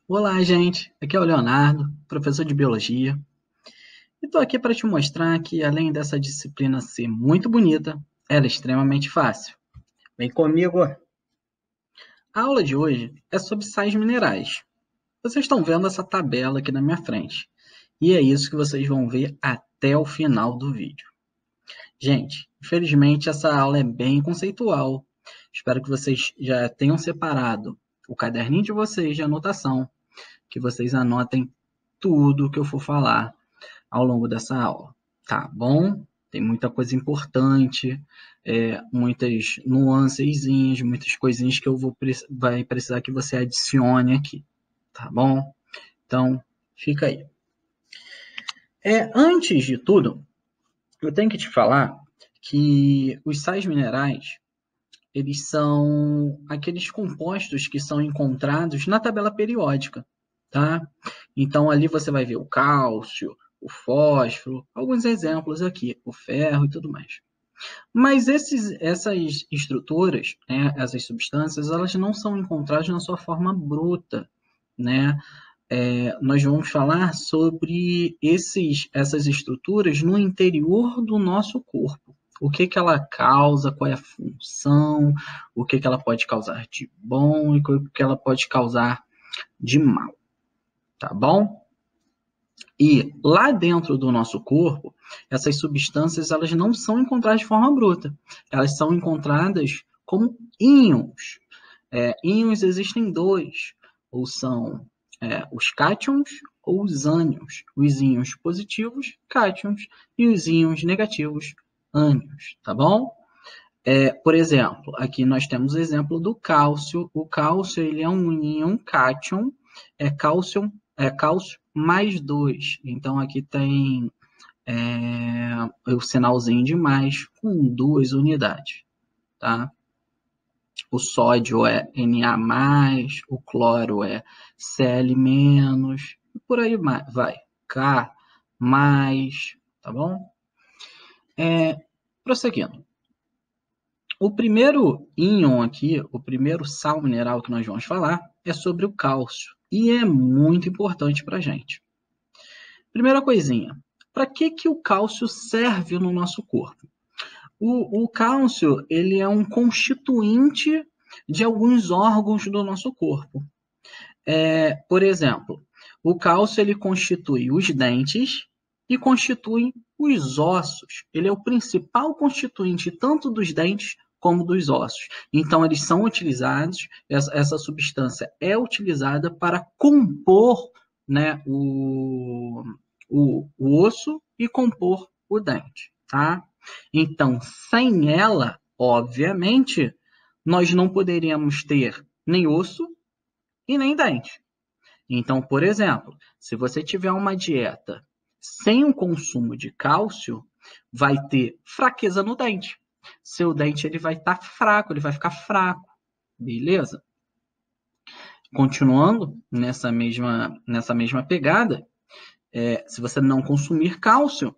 Olá, gente. Aqui é o Leonardo, professor de Biologia, e estou aqui para te mostrar que, além dessa disciplina ser muito bonita, ela é extremamente fácil. Vem comigo! A aula de hoje é sobre sais minerais. Vocês estão vendo essa tabela aqui na minha frente, e é isso que vocês vão ver até o final do vídeo. Gente, infelizmente essa aula é bem conceitual. Espero que vocês já tenham separado o caderninho de vocês de anotação, que vocês anotem tudo que eu for falar ao longo dessa aula, tá bom? Tem muita coisa importante, muitas nuancezinhas, muitas coisinhas que vai precisar que você adicione aqui, tá bom? Então, fica aí. Antes de tudo, eu tenho que te falar que os sais minerais, eles são aqueles compostos que são encontrados na tabela periódica, tá? Então, ali você vai ver o cálcio, o fósforo, alguns exemplos aqui, o ferro e tudo mais. Mas essas estruturas, né, essas substâncias, elas não são encontradas na sua forma bruta, né? Nós vamos falar sobre essas estruturas no interior do nosso corpo. O que que ela causa, qual é a função, o que que ela pode causar de bom e o que ela pode causar de mal, tá bom? E lá dentro do nosso corpo, essas substâncias elas não são encontradas de forma bruta. Elas são encontradas como íons. Íons existem dois, ou são os cátions ou os ânions. Os íons positivos, cátions, e os íons negativos, ânions, tá bom? Por exemplo, aqui nós temos o exemplo do cálcio. O cálcio ele é um íon cátion, cálcio mais 2. Então, aqui tem o sinalzinho de mais com 2 unidades. Tá? O sódio é Na+, o cloro é Cl-, e por aí vai. K+, tá bom? Prosseguindo. O primeiro íon aqui, o primeiro sal mineral que nós vamos falar é sobre o cálcio. E é muito importante para a gente. Primeira coisinha, para que o cálcio serve no nosso corpo? O cálcio ele é um constituinte de alguns órgãos do nosso corpo. Por exemplo, o cálcio ele constitui os dentes e constitui os ossos. Ele é o principal constituinte tanto dos dentes como dos ossos. Então, eles são utilizados, essa substância é utilizada para compor, né, o osso e compor o dente, tá? Então, sem ela, obviamente, nós não poderíamos ter nem osso e nem dente. Então, por exemplo, se você tiver uma dieta sem o consumo de cálcio, vai ter fraqueza no dente. Seu dente ele vai estar fraco, ele vai ficar fraco, beleza? Continuando nessa mesma pegada, se você não consumir cálcio,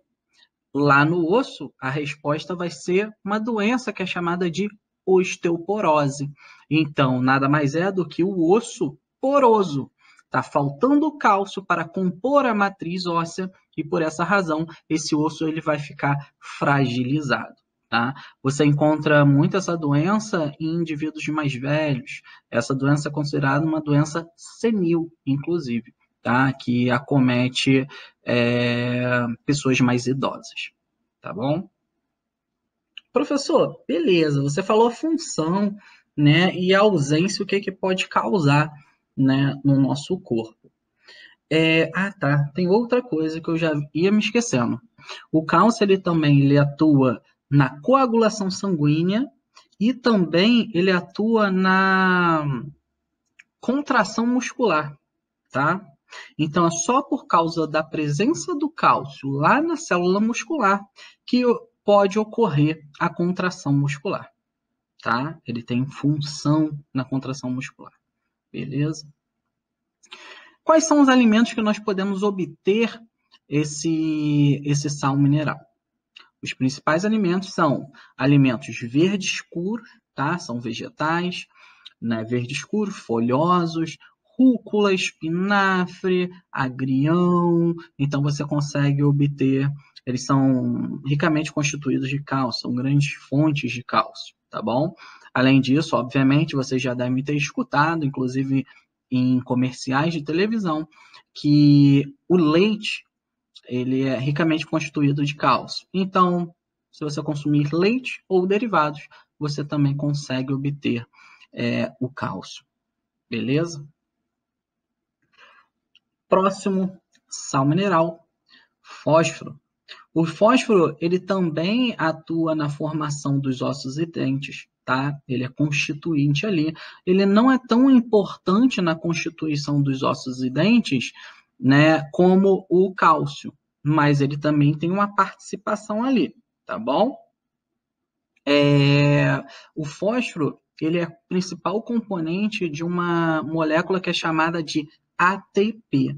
lá no osso, a resposta vai ser uma doença que é chamada de osteoporose. Então, nada mais é do que o osso poroso. Está faltando cálcio para compor a matriz óssea e, por essa razão, esse osso ele vai ficar fragilizado. Tá? Você encontra muito essa doença em indivíduos mais velhos. Essa doença é considerada uma doença senil, inclusive, tá? Que acomete pessoas mais idosas, tá bom? Professor, beleza, você falou a função, né, e a ausência, o que que pode causar, né, no nosso corpo. Tá, tem outra coisa que eu já ia me esquecendo. O cálcio, ele atua na coagulação sanguínea e também ele atua na contração muscular, tá? Então, é só por causa da presença do cálcio lá na célula muscular que pode ocorrer a contração muscular, tá? Ele tem função na contração muscular, beleza? Quais são os alimentos que nós podemos obter esse sal mineral? Os principais alimentos são alimentos verde escuros, tá? São vegetais, né? Verde escuro, folhosos, rúcula, espinafre, agrião. Então você consegue obter, eles são ricamente constituídos de cálcio, são grandes fontes de cálcio, tá bom? Além disso, obviamente, vocês já devem ter escutado, inclusive em comerciais de televisão, que o leite ele é ricamente constituído de cálcio. Então, se você consumir leite ou derivados, você também consegue obter o cálcio. Beleza? Próximo, sal mineral, fósforo. O fósforo, ele também atua na formação dos ossos e dentes, tá? Ele é constituinte ali. Ele não é tão importante na constituição dos ossos e dentes, né, como o cálcio, mas ele também tem uma participação ali, tá bom? O fósforo, ele é o principal componente de uma molécula que é chamada de ATP.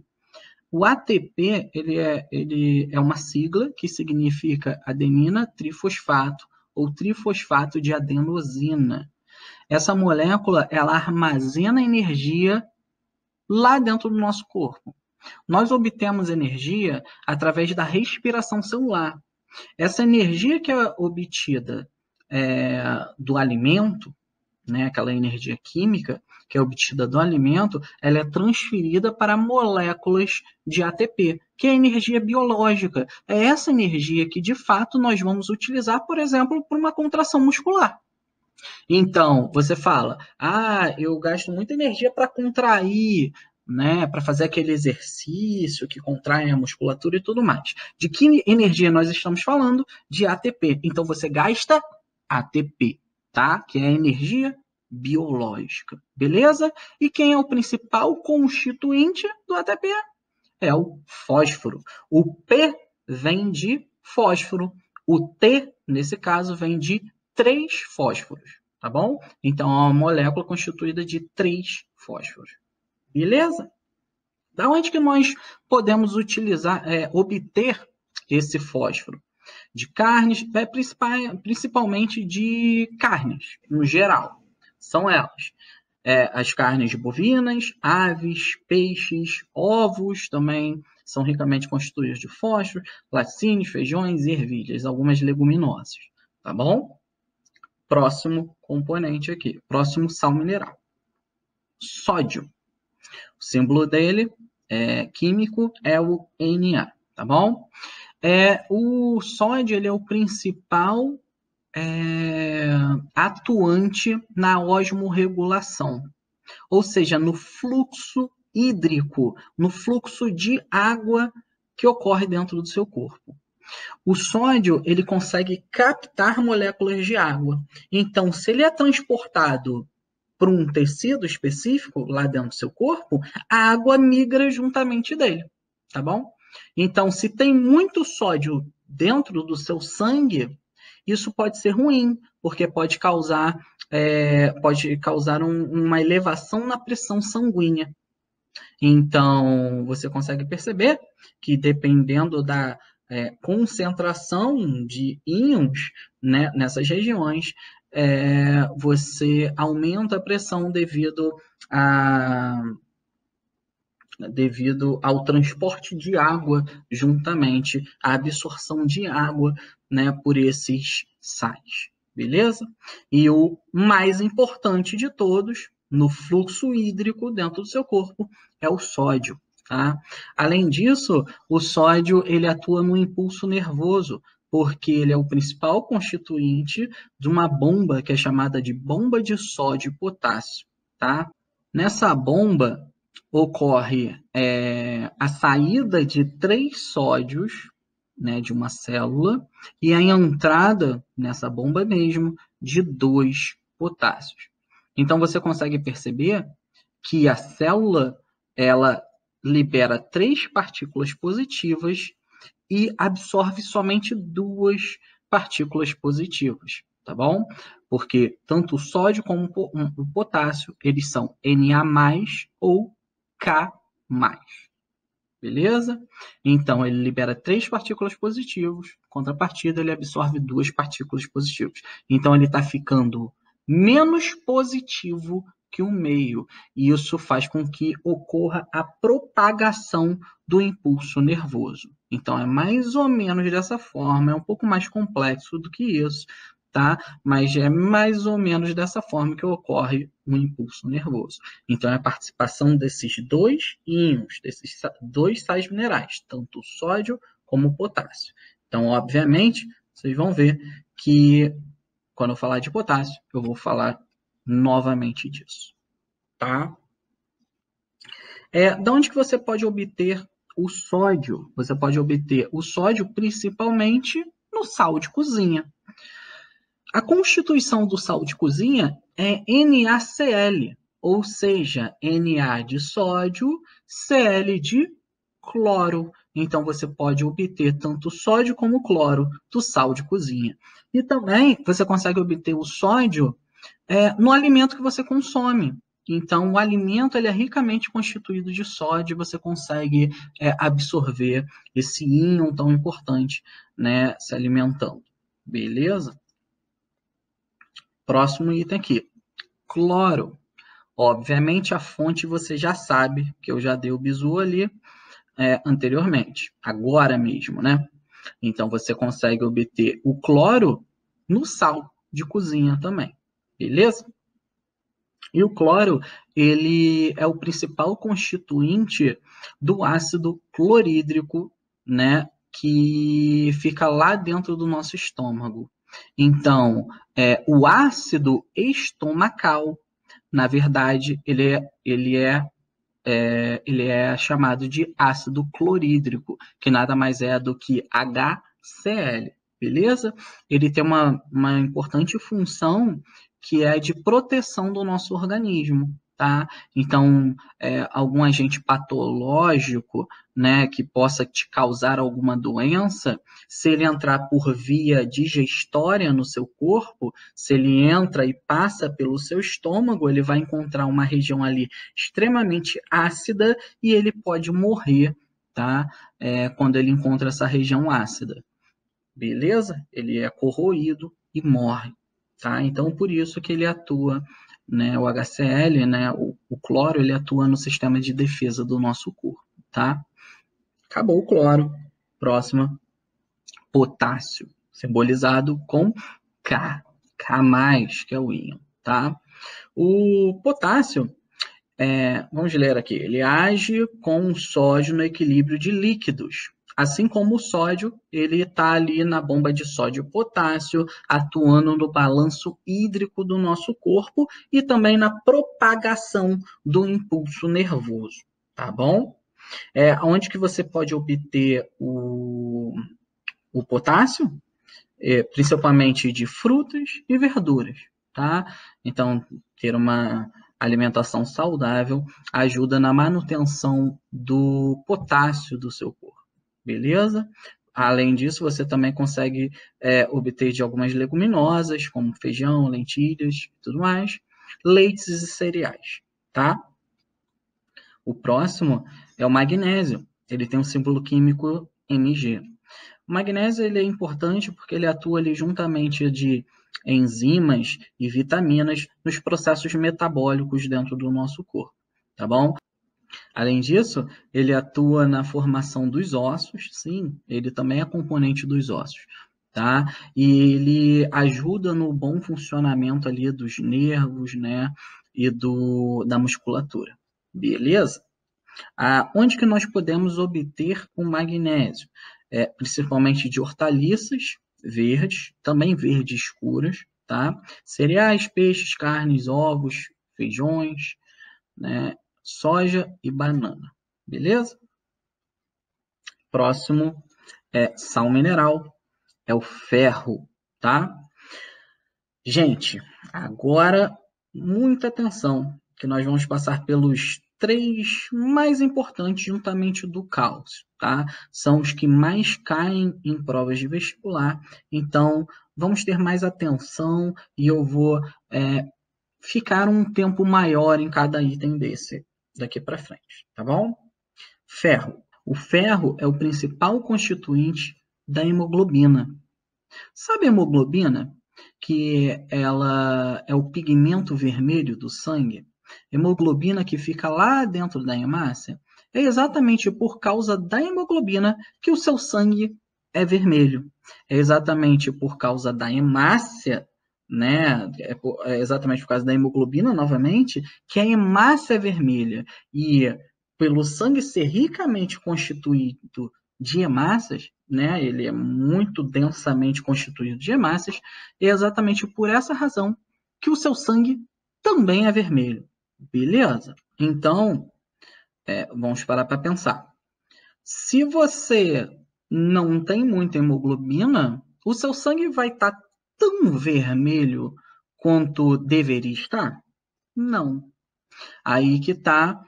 O ATP ele é uma sigla que significa adenina trifosfato ou trifosfato de adenosina. Essa molécula ela armazena energia lá dentro do nosso corpo. Nós obtemos energia através da respiração celular. Essa energia que é obtida do alimento, né, aquela energia química que é obtida do alimento, ela é transferida para moléculas de ATP, que é energia biológica. É essa energia que, de fato, nós vamos utilizar, por exemplo, para uma contração muscular. Então, você fala, eu gasto muita energia para contrair, né, para fazer aquele exercício que contrai a musculatura e tudo mais. De que energia nós estamos falando? De ATP. Então, você gasta ATP, tá? Que é a energia biológica, beleza? E quem é o principal constituinte do ATP? É o fósforo. O P vem de fósforo. O T, nesse caso, vem de 3 fósforos, tá bom? Então, é uma molécula constituída de 3 fósforos. Beleza? Da onde que nós podemos utilizar, obter esse fósforo? De carnes, principalmente de carnes, no geral. São elas. As carnes bovinas, aves, peixes, ovos também são ricamente constituídos de fósforo, laticínios, feijões e ervilhas, algumas leguminosas, tá bom? Próximo componente aqui, próximo sal mineral. Sódio. O símbolo dele químico é o Na, tá bom? O sódio ele é o principal atuante na osmorregulação, ou seja, no fluxo hídrico, no fluxo de água que ocorre dentro do seu corpo. O sódio ele consegue captar moléculas de água. Então, se ele é transportado para um tecido específico lá dentro do seu corpo, a água migra juntamente dele, tá bom? Então, se tem muito sódio dentro do seu sangue, isso pode ser ruim, porque pode causar uma elevação na pressão sanguínea. Então, você consegue perceber que dependendo da concentração de íons, né, nessas regiões, você aumenta a pressão devido ao transporte de água juntamente, à absorção de água, né, por esses sais, beleza? E o mais importante de todos, no fluxo hídrico dentro do seu corpo, é o sódio, tá? Além disso, o sódio ele atua no impulso nervoso, porque ele é o principal constituinte de uma bomba que é chamada de bomba de sódio e potássio, tá? Nessa bomba ocorre a saída de 3 sódios, né, de uma célula, e a entrada nessa bomba mesmo de 2 potássios. Então você consegue perceber que a célula ela libera 3 partículas positivas e absorve somente 2 partículas positivas, tá bom? Porque tanto o sódio como o potássio, eles são Na+, ou K+. Beleza? Então, ele libera 3 partículas positivas, contrapartida, ele absorve 2 partículas positivas. Então, ele está ficando menos positivo que o meio. E isso faz com que ocorra a propagação do impulso nervoso. Então, é mais ou menos dessa forma, é um pouco mais complexo do que isso, tá? Mas é mais ou menos dessa forma que ocorre o impulso nervoso. Então, é a participação desses dois íons, desses dois sais minerais, tanto o sódio como o potássio. Então, obviamente, vocês vão ver que quando eu falar de potássio, eu vou falar novamente disso, tá? De onde que você pode obter o sódio? Você pode obter o sódio principalmente no sal de cozinha. A constituição do sal de cozinha é NaCl, ou seja, Na de sódio, Cl de cloro. Então, você pode obter tanto sódio como cloro do sal de cozinha. E também você consegue obter o sódio no alimento que você consome. Então, o alimento ele é ricamente constituído de sódio, você consegue absorver esse íon tão importante, né, se alimentando. Beleza? Próximo item aqui, cloro. Obviamente, a fonte você já sabe, que eu já dei o bizu ali anteriormente, agora mesmo, né? Então, você consegue obter o cloro no sal de cozinha também, beleza? E o cloro, ele é o principal constituinte do ácido clorídrico, né, que fica lá dentro do nosso estômago. Então, o ácido estomacal, na verdade, ele é chamado de ácido clorídrico, que nada mais é do que HCl, beleza? Ele tem uma importante função que é de proteção do nosso organismo, tá? Então, algum agente patológico, né, que possa te causar alguma doença, se ele entrar por via digestória no seu corpo, se ele entra e passa pelo seu estômago, ele vai encontrar uma região ali extremamente ácida e ele pode morrer, tá? Quando ele encontra essa região ácida. Beleza? Ele é corroído e morre, tá? Então, por isso que ele atua, né? O HCl, né? O cloro, ele atua no sistema de defesa do nosso corpo, tá? Acabou o cloro. Próxima, potássio, simbolizado com K. K+, que é o íon, tá? O potássio, vamos ler aqui, ele age com o sódio no equilíbrio de líquidos. Assim como o sódio, ele está ali na bomba de sódio e potássio, atuando no balanço hídrico do nosso corpo e também na propagação do impulso nervoso, tá bom? Onde que você pode obter o potássio? Principalmente de frutas e verduras, tá? Então, ter uma alimentação saudável ajuda na manutenção do potássio do seu corpo, beleza? Além disso, você também consegue obter de algumas leguminosas, como feijão, lentilhas e tudo mais, leites e cereais, tá? O próximo é o magnésio. Ele tem um símbolo químico Mg. O magnésio ele é importante porque ele atua ali juntamente de enzimas e vitaminas nos processos metabólicos dentro do nosso corpo, tá bom? Além disso, ele atua na formação dos ossos, sim, ele também é componente dos ossos, tá? E ele ajuda no bom funcionamento ali dos nervos, né, e da musculatura, beleza? Onde que nós podemos obter o magnésio? Principalmente de hortaliças verdes, também verdes escuras, tá? Cereais, peixes, carnes, ovos, feijões, né? Soja e banana, beleza? Próximo sal mineral, é o ferro, tá? Gente, agora muita atenção, que nós vamos passar pelos 3 mais importantes juntamente do cálcio, tá? São os que mais caem em provas de vestibular, então vamos ter mais atenção e eu vou ficar um tempo maior em cada item desse daqui para frente, tá bom? Ferro. O ferro é o principal constituinte da hemoglobina. Sabe a hemoglobina? Que ela é o pigmento vermelho do sangue. hemoglobina que fica lá dentro da hemácia, é exatamente por causa da hemoglobina que o seu sangue é vermelho. É exatamente por causa da hemácia, né? É exatamente por causa da hemoglobina, novamente, que a hemácia é vermelha. E pelo sangue ser ricamente constituído de hemácias, né? Ele é muito densamente constituído de hemácias, é exatamente por essa razão que o seu sangue também é vermelho. Beleza? Então, vamos parar para pensar. Se você não tem muita hemoglobina, o seu sangue vai estar tão vermelho quanto deveria estar? Não. Aí que tá,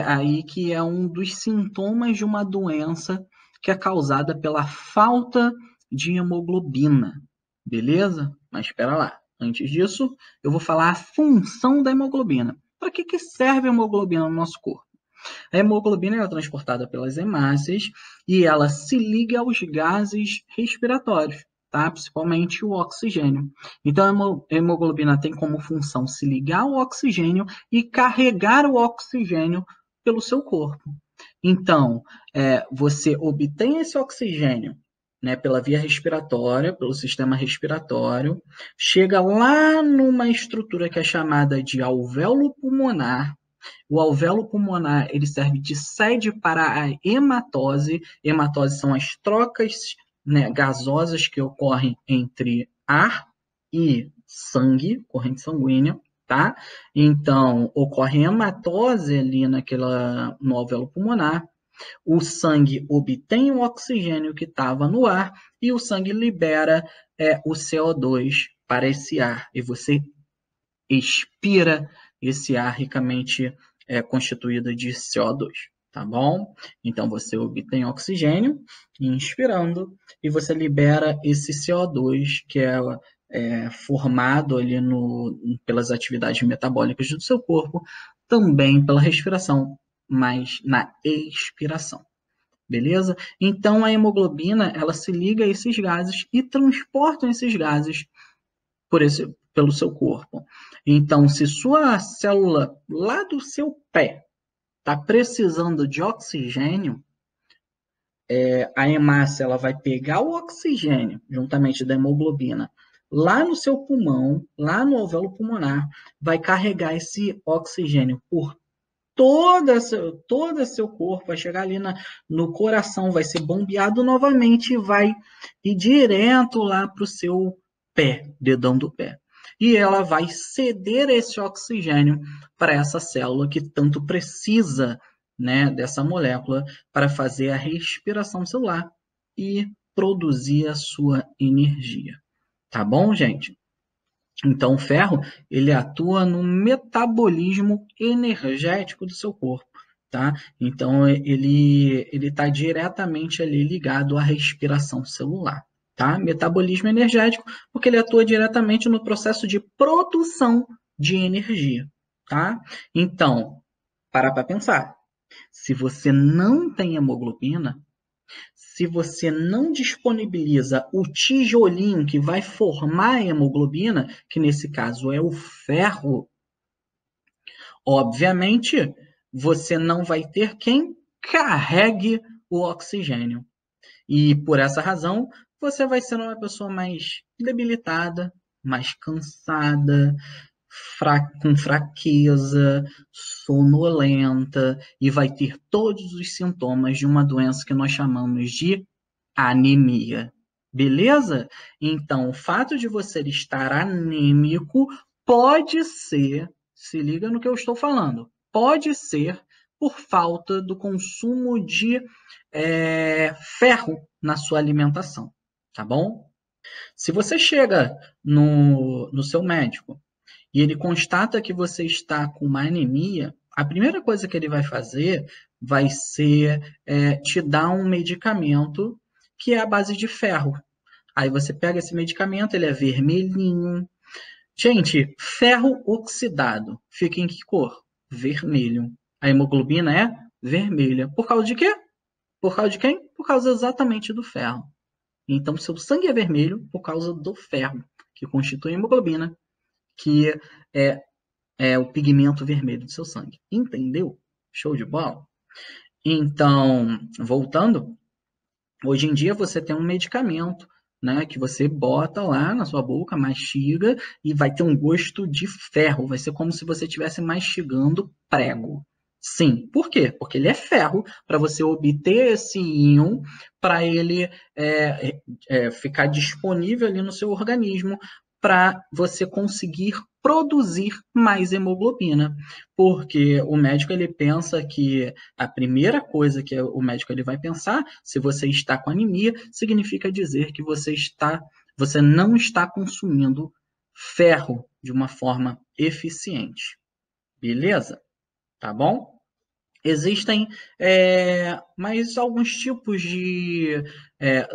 aí que é um dos sintomas de uma doença que é causada pela falta de hemoglobina. Beleza? Mas espera lá. Antes disso, eu vou falar a função da hemoglobina. Para que serve a hemoglobina no nosso corpo? A hemoglobina é transportada pelas hemácias e ela se liga aos gases respiratórios, tá? Principalmente o oxigênio. Então, a hemoglobina tem como função se ligar ao oxigênio e carregar o oxigênio pelo seu corpo. Então, você obtém esse oxigênio, né, pela via respiratória, pelo sistema respiratório, chega lá numa estrutura que é chamada de alvéolo pulmonar. O alvéolo pulmonar ele serve de sede para a hematose. Hematose são as trocas, né, gasosas que ocorrem entre ar e sangue, corrente sanguínea, tá? Então, ocorre hematose ali no alvéolo pulmonar. O sangue obtém o oxigênio que estava no ar e o sangue libera o CO2 para esse ar. E você expira esse ar ricamente constituído de CO2, tá bom? Então, você obtém oxigênio inspirando e você libera esse CO2 que é formado ali pelas atividades metabólicas do seu corpo, também pela respiração, mas na expiração. Beleza? Então, a hemoglobina, ela se liga a esses gases e transporta esses gases pelo seu corpo. Então, se sua célula lá do seu pé está precisando de oxigênio, a hemácia ela vai pegar o oxigênio, juntamente da hemoglobina, lá no seu pulmão, lá no alvéolo pulmonar, vai carregar esse oxigênio por todo seu corpo, vai chegar ali no coração, vai ser bombeado novamente e vai ir direto lá para o seu pé, dedão do pé. E ela vai ceder esse oxigênio para essa célula que tanto precisa, né, dessa molécula para fazer a respiração celular e produzir a sua energia. Tá bom, gente? Então, o ferro ele atua no metabolismo energético do seu corpo, tá? Então, ele está diretamente ali ligado à respiração celular, tá? Metabolismo energético, porque ele atua diretamente no processo de produção de energia, tá? Então, para pensar. Se você não tem hemoglobina, se você não disponibiliza o tijolinho que vai formar a hemoglobina, que nesse caso é o ferro, obviamente você não vai ter quem carregue o oxigênio. E por essa razão, você vai ser uma pessoa mais debilitada, mais cansada, com fraqueza, sonolenta e vai ter todos os sintomas de uma doença que nós chamamos de anemia. Beleza? Então, o fato de você estar anêmico pode ser, se liga no que eu estou falando, pode ser por falta do consumo de ferro na sua alimentação, tá bom? Se você chega no seu médico e ele constata que você está com uma anemia, a primeira coisa que ele vai fazer vai ser te dar um medicamento que é a base de ferro. Aí você pega esse medicamento, ele é vermelhinho. Gente, ferro oxidado fica em que cor? Vermelho. A hemoglobina é vermelha. Por causa de quê? Por causa de quem? Por causa exatamente do ferro. Então, seu sangue é vermelho por causa do ferro, que constitui a hemoglobina, que o pigmento vermelho do seu sangue. Entendeu? Show de bola? Então, voltando, hoje em dia você tem um medicamento, né, que você bota lá na sua boca, mastiga e vai ter um gosto de ferro. Vai ser como se você estivesse mastigando prego. Sim, por quê? Porque ele é ferro para você obter esse íon, para ele ficar disponível ali no seu organismo, para você conseguir produzir mais hemoglobina. Porque o médico ele pensa que a primeira coisa que o médico ele vai pensar, se você está com anemia, significa dizer que você não está consumindo ferro de uma forma eficiente. Beleza? Tá bom? Existem mais alguns tipos é,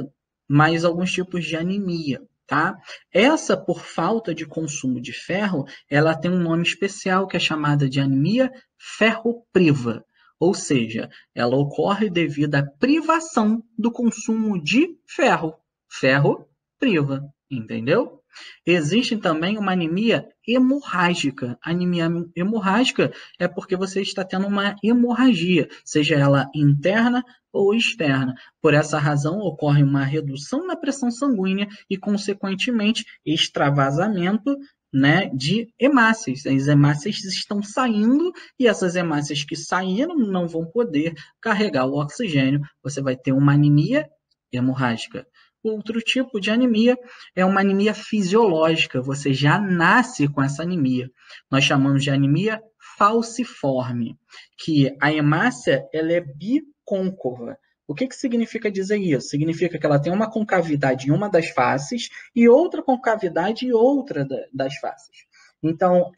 de anemia, tá? Essa, por falta de consumo de ferro, ela tem um nome especial que é chamada de anemia ferropriva, ou seja, ela ocorre devido à privação do consumo de ferro. Ferro priva, entendeu? Existe também uma anemia hemorrágica. Anemia hemorrágica é porque você está tendo uma hemorragia, seja ela interna ou externa. Por essa razão, ocorre uma redução na pressão sanguínea e, consequentemente, extravasamento, né, de hemácias. As hemácias estão saindo e essas hemácias que saíram não vão poder carregar o oxigênio. Você vai ter uma anemia hemorrágica. Outro tipo de anemia é uma anemia fisiológica, você já nasce com essa anemia. Nós chamamos de anemia falciforme, que a hemácia ela é bicôncava. O que significa dizer isso? Significa que ela tem uma concavidade em uma das faces e outra concavidade em outra das faces. Então,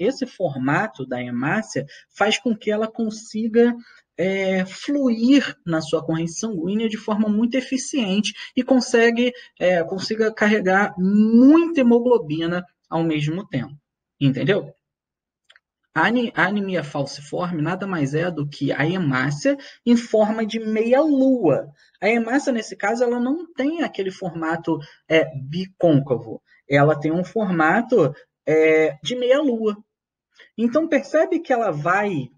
esse formato da hemácia faz com que ela consiga fluir na sua corrente sanguínea de forma muito eficiente e consiga carregar muita hemoglobina ao mesmo tempo. Entendeu? A anemia falciforme nada mais é do que a hemácia em forma de meia-lua. A hemácia, nesse caso, ela não tem aquele formato bicôncavo. Ela tem um formato de meia-lua. Então, percebe que ela vai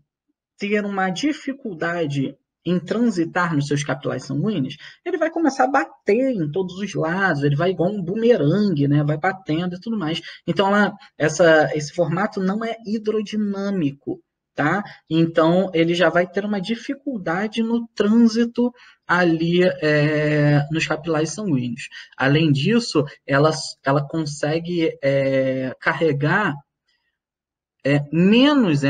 ter uma dificuldade em transitar nos seus capilares sanguíneos, ele vai começar a bater em todos os lados, ele vai igual um bumerangue, né? Vai batendo e tudo mais. Então, esse formato não é hidrodinâmico, tá? Então, ele já vai ter uma dificuldade no trânsito ali nos capilares sanguíneos. Além disso, ela consegue carregar menos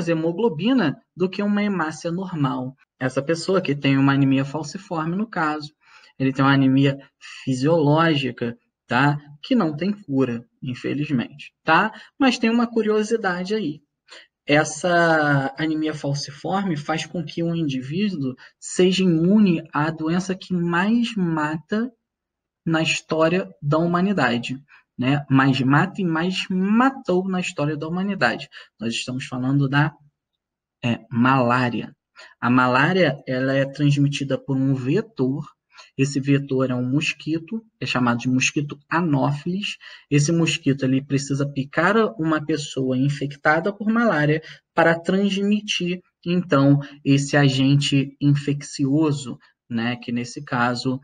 hemoglobina do que uma hemácia normal. Essa pessoa que tem uma anemia falciforme, no caso, ele tem uma anemia fisiológica, tá? Que não tem cura, infelizmente, tá? Mas tem uma curiosidade aí. Essa anemia falciforme faz com que um indivíduo seja imune à doença que mais mata na história da humanidade, né? Mais mata e mais matou na história da humanidade. Nós estamos falando da malária. A malária ela é transmitida por um vetor. Esse vetor é um mosquito, é chamado de mosquito anófilis. Esse mosquito ele precisa picar uma pessoa infectada por malária para transmitir, então, esse agente infeccioso, né? Que nesse caso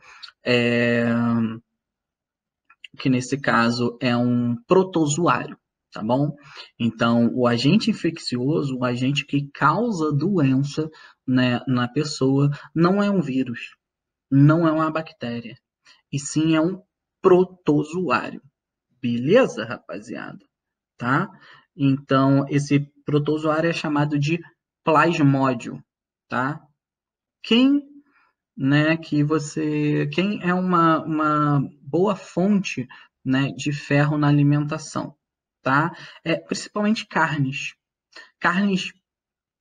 é um protozoário, tá bom? Então, o agente infeccioso, o agente que causa doença, né, na pessoa, não é um vírus, não é uma bactéria, e sim é um protozoário. Beleza, rapaziada? Tá? Então, esse protozoário é chamado de plasmódio, tá? Quem quem é uma boa fonte, né, de ferro na alimentação, tá? Principalmente carnes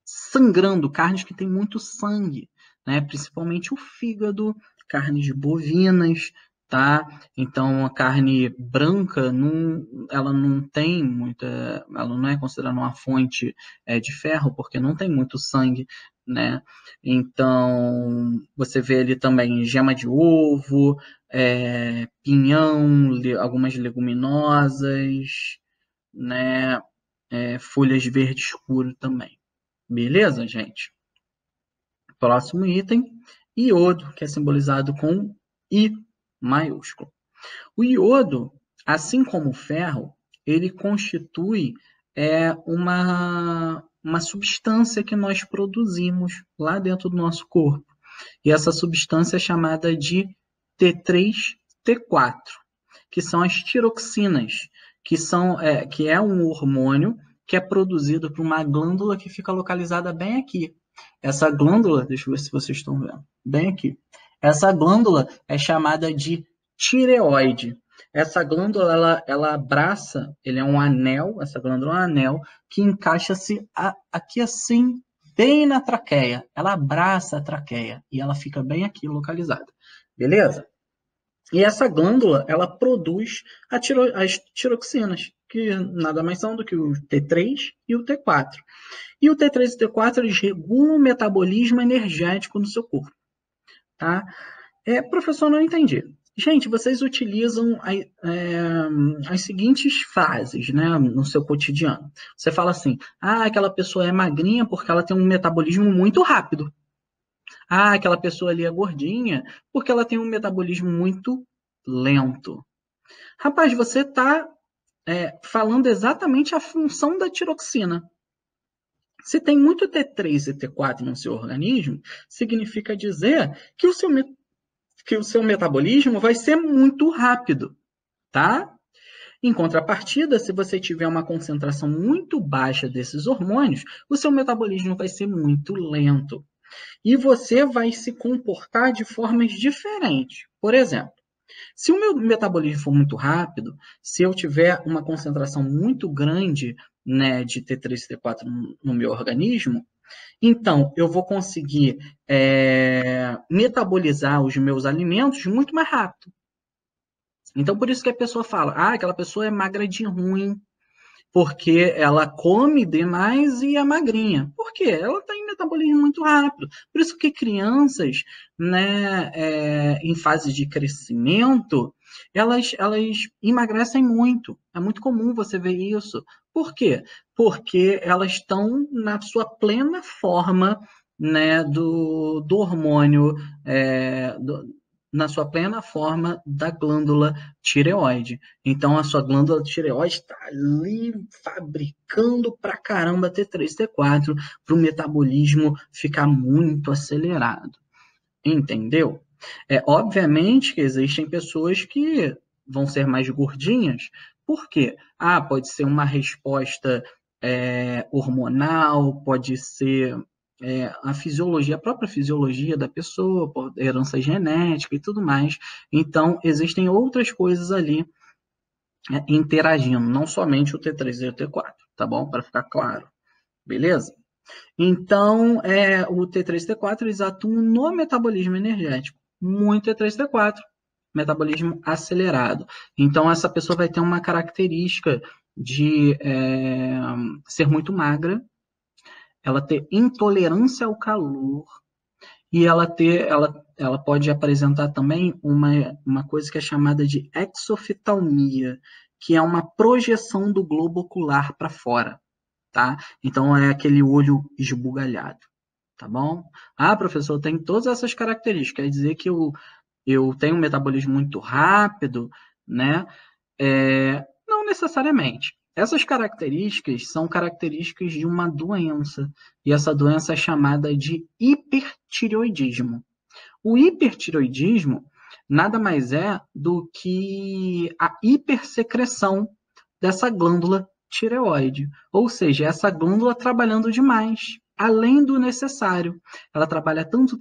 sangrando, carnes que têm muito sangue, né? Principalmente o fígado, carnes bovinas, tá? Então a carne branca ela não tem muita, ela não é considerada uma fonte de ferro porque não tem muito sangue, né? Então você vê ali também gema de ovo, pinhão, algumas leguminosas, né? folhas verde escuro também. Beleza, gente? Próximo item, iodo, que é simbolizado com I maiúsculo. O iodo, assim como o ferro, ele constitui uma substância que nós produzimos lá dentro do nosso corpo. E essa substância é chamada de T3, T4, que são as tiroxinas, que é um hormônio que é produzido por uma glândula que fica localizada bem aqui. Essa glândula, deixa eu ver se vocês estão vendo, bem aqui. Essa glândula é chamada de tireoide. Essa glândula, ela abraça, ele é um anel, essa glândula é um anel que encaixa-se aqui assim, bem na traqueia. Ela abraça a traqueia e ela fica bem aqui localizada. Beleza? E essa glândula, ela produz as tiroxinas, que nada mais são do que o T3 e o T4. E o T3 e o T4, eles regulam o metabolismo energético no seu corpo. Tá? Professor, não entendi. Gente, vocês utilizam as seguintes fases, né, no seu cotidiano. Você fala assim, aquela pessoa é magrinha porque ela tem um metabolismo muito rápido. Aquela pessoa ali é gordinha porque ela tem um metabolismo muito lento. Rapaz, você está falando exatamente a função da tiroxina. Se tem muito T3 e T4 no seu organismo, significa dizer que o seu metabolismo vai ser muito rápido, tá? Em contrapartida, se você tiver uma concentração muito baixa desses hormônios, o seu metabolismo vai ser muito lento. E você vai se comportar de formas diferentes. Por exemplo, se o meu metabolismo for muito rápido, se eu tiver uma concentração muito grande, né, de T3 e T4 no meu organismo, então eu vou conseguir metabolizar os meus alimentos muito mais rápido. Então, por isso que a pessoa fala, aquela pessoa é magra de ruim, porque ela come demais e é magrinha. Por quê? Ela tem metabolismo muito rápido. Por isso que crianças, né, em fase de crescimento, elas emagrecem muito. É muito comum você ver isso. Por quê? Porque elas estão na sua plena forma, né, do hormônio, na sua plena forma da glândula tireoide. Então, a sua glândula tireoide está ali fabricando pra caramba T3, T4 para o metabolismo ficar muito acelerado. Entendeu? Obviamente que existem pessoas que vão ser mais gordinhas. Por quê? Pode ser uma resposta hormonal, pode ser a própria fisiologia da pessoa, herança genética e tudo mais. Então, existem outras coisas ali interagindo, não somente o T3 e o T4, tá bom? Para ficar claro, beleza? Então, o T3 e T4 eles atuam no metabolismo energético, muito T3 e T4, metabolismo acelerado. Então, essa pessoa vai ter uma característica de ser muito magra, ela ter intolerância ao calor e ela pode apresentar também uma coisa que é chamada de exoftalmia, que é uma projeção do globo ocular para fora, tá? Então é aquele olho esbugalhado, tá bom? Professor, tem todas essas características, quer dizer que eu tenho um metabolismo muito rápido, né? Não necessariamente. Essas características são características de uma doença, e essa doença é chamada de hipertireoidismo. O hipertireoidismo nada mais é do que a hipersecreção dessa glândula tireoide, ou seja, essa glândula trabalhando demais, além do necessário. Ela trabalha tanto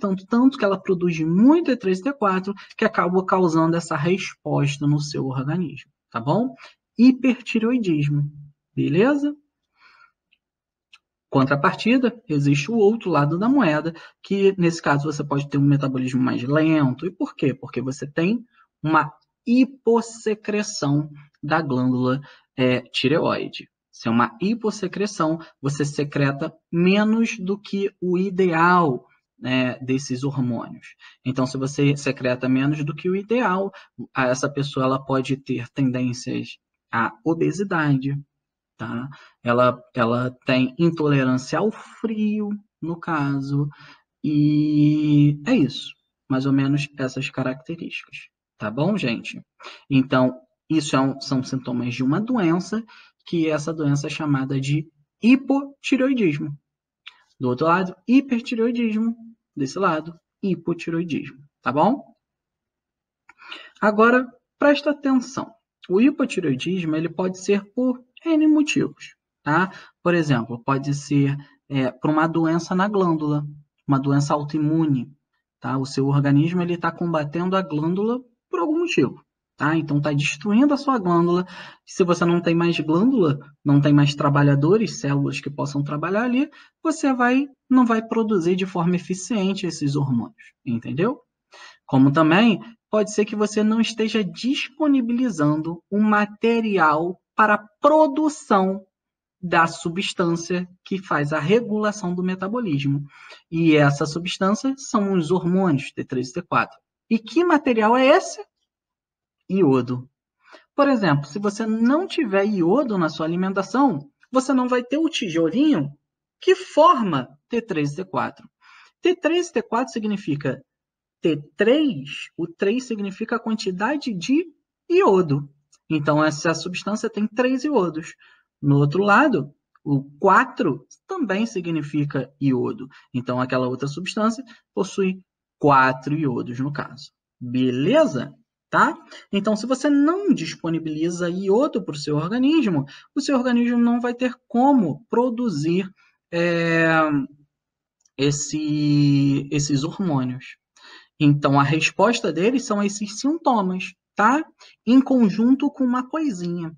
que ela produz muito T3 e T4 que acaba causando essa resposta no seu organismo, tá bom? Hipertireoidismo, beleza? Contrapartida, existe o outro lado da moeda, que nesse caso você pode ter um metabolismo mais lento. E por quê? Porque você tem uma hipossecreção da glândula tireoide. Se é uma hipossecreção, você secreta menos do que o ideal desses hormônios. Então, se você secreta menos do que o ideal, essa pessoa ela pode ter tendências à obesidade, tá? Ela tem intolerância ao frio, no caso, e é isso, mais ou menos essas características, tá bom, gente? Então, isso são sintomas de uma doença, que essa doença é chamada de hipotireoidismo. Do outro lado, hipertireoidismo. Desse lado, hipotireoidismo, tá bom? Agora, presta atenção. O hipotireoidismo ele pode ser por N motivos, tá? Por exemplo, pode ser por uma doença na glândula, uma doença autoimune, tá? O seu organismo ele está combatendo a glândula por algum motivo, tá? Então está destruindo a sua glândula. Se você não tem mais glândula, não tem mais trabalhadores, células que possam trabalhar ali, você não vai produzir de forma eficiente esses hormônios, entendeu? Como também pode ser que você não esteja disponibilizando um material para a produção da substância que faz a regulação do metabolismo. E essa substância são os hormônios T3 e T4. E que material é esse? Iodo. Por exemplo, se você não tiver iodo na sua alimentação, você não vai ter o tijolinho que forma T3 e T4. T3 e T4 significa T3, o 3 significa a quantidade de iodo. Então, essa substância tem 3 iodos. No outro lado, o 4 também significa iodo. Então, aquela outra substância possui 4 iodos, no caso. Beleza? Tá? Então, se você não disponibiliza iodo para o seu organismo não vai ter como produzir esses hormônios. Então, a resposta deles são esses sintomas, tá? Em conjunto com uma coisinha.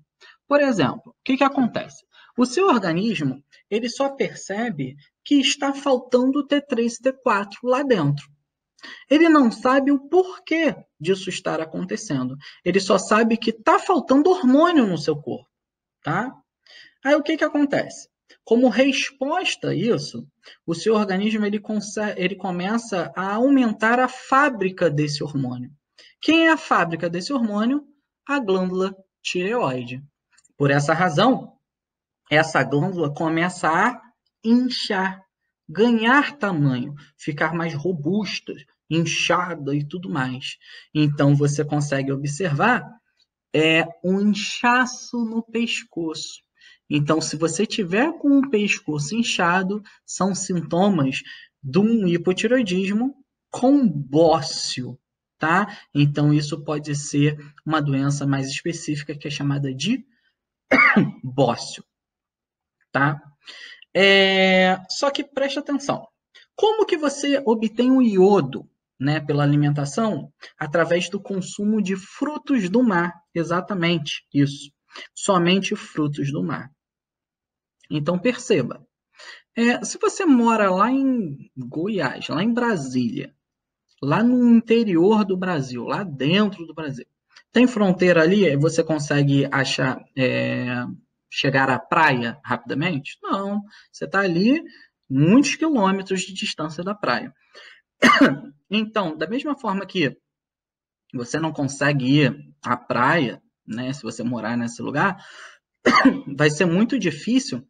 Por exemplo, o que acontece? O seu organismo, ele só percebe que está faltando T3 e T4 lá dentro. Ele não sabe o porquê disso estar acontecendo. Ele só sabe que está faltando hormônio no seu corpo, tá? Aí o que acontece? Como resposta a isso, o seu organismo ele começa a aumentar a fábrica desse hormônio. Quem é a fábrica desse hormônio? A glândula tireoide. Por essa razão, essa glândula começa a inchar, ganhar tamanho, ficar mais robusta, inchada e tudo mais. Então você consegue observar um inchaço no pescoço. Então, se você tiver com o pescoço inchado, são sintomas de um hipotireoidismo com bócio, tá? Então, isso pode ser uma doença mais específica que é chamada de bócio, tá? Só que preste atenção. Como que você obtém o iodo, né, pela alimentação? Através do consumo de frutos do mar. Exatamente isso. Somente frutos do mar. Então, perceba. Se você mora lá em Goiás, lá em Brasília, lá no interior do Brasil, lá dentro do Brasil, tem fronteira ali? Você consegue chegar à praia rapidamente? Não. Você está ali muitos quilômetros de distância da praia. Então, da mesma forma que você não consegue ir à praia, né, se você morar nesse lugar, vai ser muito difícil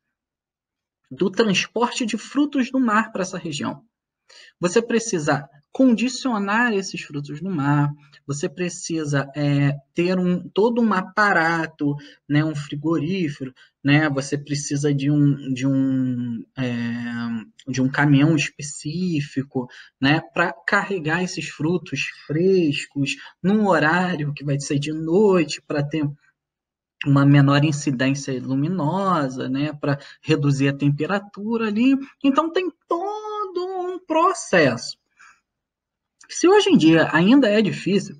do transporte de frutos do mar para essa região. Você precisa condicionar esses frutos do mar, você precisa ter todo um aparato, né, um frigorífero, né, você precisa de um caminhão específico, né, para carregar esses frutos frescos num horário que vai ser de noite para ter uma menor incidência luminosa, né, para reduzir a temperatura ali. Então tem todo um processo. Se hoje em dia ainda é difícil,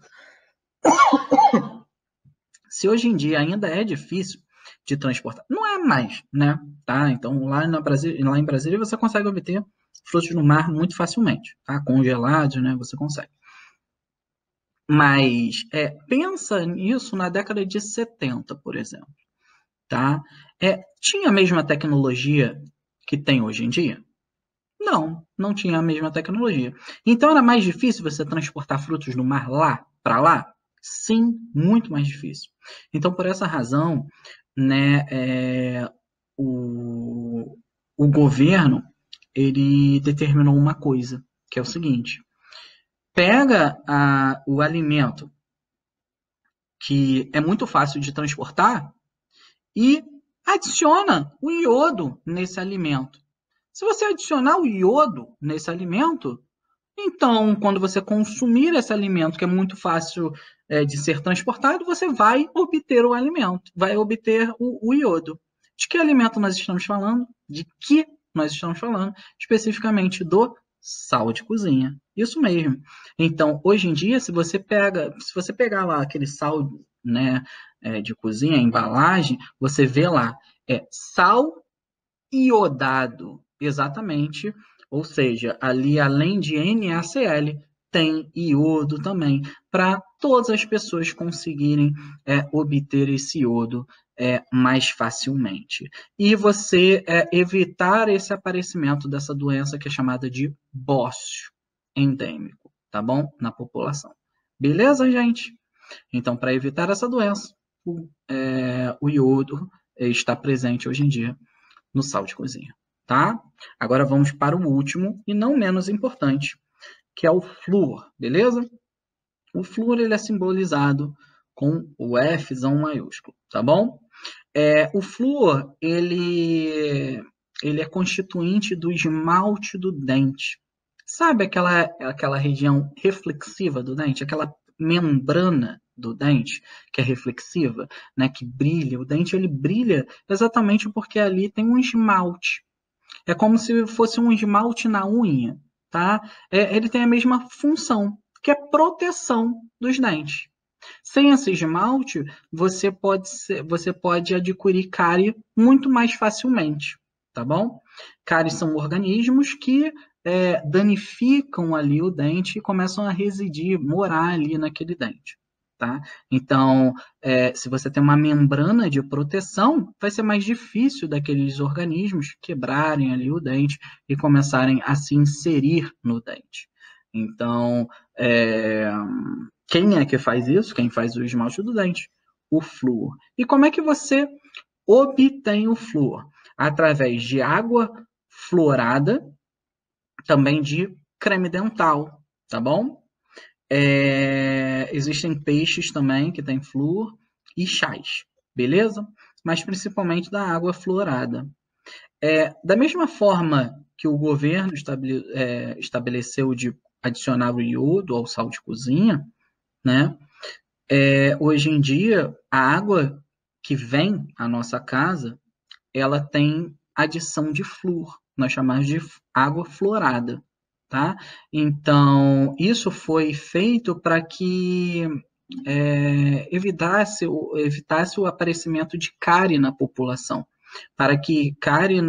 de transportar, não é mais, né? Tá? Então lá em Brasília você consegue obter frutos no mar muito facilmente, tá? Congelados, né? Você consegue. Mas pensa nisso na década de 70, por exemplo. Tá? Tinha a mesma tecnologia que tem hoje em dia? Não tinha a mesma tecnologia. Então era mais difícil você transportar frutos do mar para lá? Sim, muito mais difícil. Então, por essa razão, né, o, o governo ele determinou uma coisa, que é o seguinte: pega o alimento que é muito fácil de transportar e adiciona o iodo nesse alimento. Se você adicionar o iodo nesse alimento, então, quando você consumir esse alimento, que é muito fácil de ser transportado, você vai obter o alimento, vai obter o iodo. De que alimento nós estamos falando? De que nós estamos falando? Especificamente do sal de cozinha. Isso mesmo. Então, hoje em dia, se você pegar lá aquele sal, né, de cozinha, a embalagem, você vê lá, sal iodado, exatamente. Ou seja, ali além de NaCl, tem iodo também, para todas as pessoas conseguirem obter esse iodo mais facilmente. E você evitar esse aparecimento dessa doença que é chamada de bócio endêmico, tá bom? Na população. Beleza, gente? Então, para evitar essa doença, o iodo está presente hoje em dia no sal de cozinha, tá? Agora vamos para o último e não menos importante, que é o flúor, beleza? O flúor ele é simbolizado com o Fzão maiúsculo, tá bom? O flúor ele é constituinte do esmalte do dente. Sabe aquela região reflexiva do dente, aquela membrana do dente que é reflexiva, né, que brilha. O dente ele brilha exatamente porque ali tem um esmalte. É como se fosse um esmalte na unha, tá? Ele tem a mesma função, que é proteção dos dentes. Sem esse esmalte, você pode adquirir cárie muito mais facilmente, tá bom? Cáries são organismos que danificam ali o dente e começam a residir, morar ali naquele dente. Tá? Então, se você tem uma membrana de proteção, vai ser mais difícil daqueles organismos quebrarem ali o dente e começarem a se inserir no dente. Então, quem é que faz isso? Quem faz o esmalte do dente? O flúor. E como é que você obtém o flúor? Através de água fluorada, também de creme dental, tá bom? Existem peixes também que têm flúor e chás, beleza? Mas principalmente da água fluorada. Da mesma forma que o governo estabeleceu de adicionar o iodo ao sal de cozinha, né? Hoje em dia, a água que vem à nossa casa, ela tem adição de flúor, nós chamamos de água fluorada, tá? Então, isso foi feito para que evitasse o aparecimento de cárie na população, para que cárie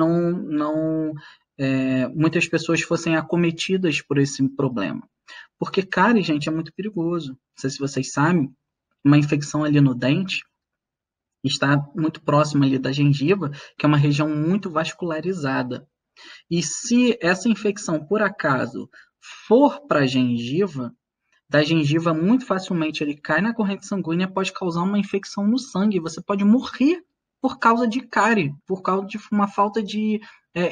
muitas pessoas fossem acometidas por esse problema. Porque cárie, gente, é muito perigoso. Não sei se vocês sabem, uma infecção ali no dente está muito próxima ali da gengiva, que é uma região muito vascularizada. E se essa infecção, por acaso, for para a gengiva, da gengiva muito facilmente ele cai na corrente sanguínea, pode causar uma infecção no sangue. Você pode morrer por causa de cárie, por causa de uma falta de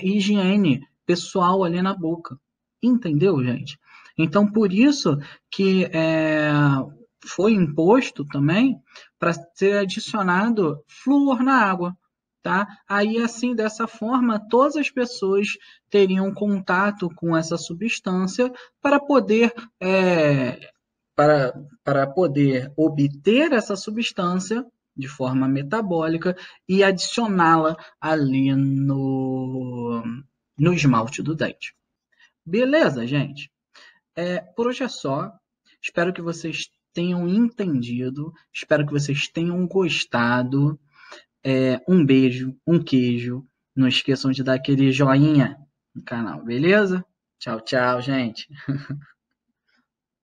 higiene pessoal ali na boca. Entendeu, gente? Então, por isso que foi imposto também para ser adicionado flúor na água. Tá? Aí, assim, dessa forma, todas as pessoas teriam contato com essa substância para poder, para poder obter essa substância de forma metabólica e adicioná-la ali no esmalte do dente. Beleza, gente? Por hoje é só. Espero que vocês tenham entendido. Espero que vocês tenham gostado. Um beijo, um queijo. Não esqueçam de dar aquele joinha no canal, beleza? Tchau, tchau, gente.